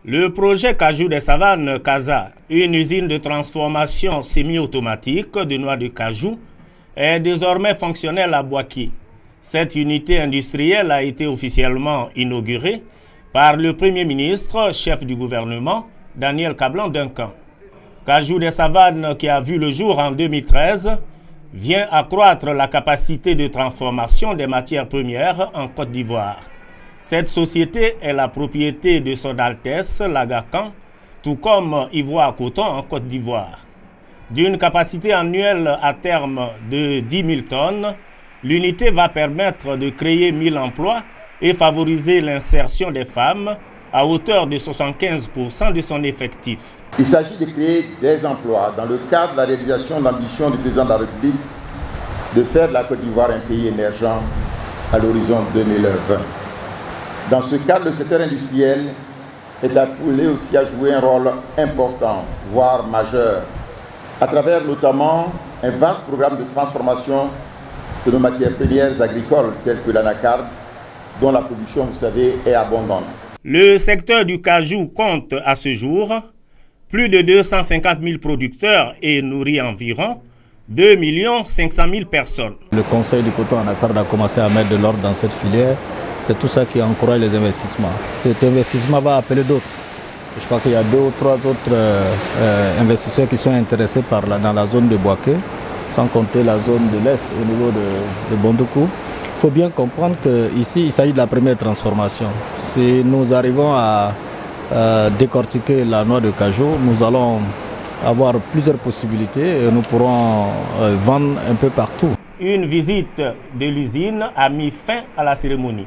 Le projet Cajou des Savanes Casa, une usine de transformation semi-automatique de noix de cajou, est désormais fonctionnelle à Boaké. Cette unité industrielle a été officiellement inaugurée par le Premier ministre, chef du gouvernement, Daniel Kablan-Duncan. Cajou des Savanes, qui a vu le jour en 2013, vient accroître la capacité de transformation des matières premières en Côte d'Ivoire. Cette société est la propriété de Son Altesse l'Agacan, tout comme Ivoire Coton en Côte d'Ivoire. D'une capacité annuelle à terme de 10 000 tonnes, l'unité va permettre de créer 1 000 emplois et favoriser l'insertion des femmes à hauteur de 75% de son effectif. Il s'agit de créer des emplois dans le cadre de la réalisation de l'ambition du président de la République de faire de la Côte d'Ivoire un pays émergent à l'horizon 2020. Dans ce cadre, le secteur industriel est appelé aussi à jouer un rôle important, voire majeur, à travers notamment un vaste programme de transformation de nos matières premières agricoles telles que l'anacarde, dont la production, vous savez, est abondante. Le secteur du cajou compte à ce jour plus de 250 000 producteurs et nourrit environ 2 500 000 personnes. Le Conseil du coton anacarde a commencé à mettre de l'ordre dans cette filière. C'est tout ça qui encourage les investissements. Cet investissement va appeler d'autres. Je crois qu'il y a 2 ou 3 autres investisseurs qui sont intéressés dans la zone de Boaké, sans compter la zone de l'Est au niveau de Bondoukou. Il faut bien comprendre qu'ici, il s'agit de la première transformation. Si nous arrivons à décortiquer la noix de cajou, nous allons avoir plusieurs possibilités et nous pourrons vendre un peu partout. Une visite de l'usine a mis fin à la cérémonie.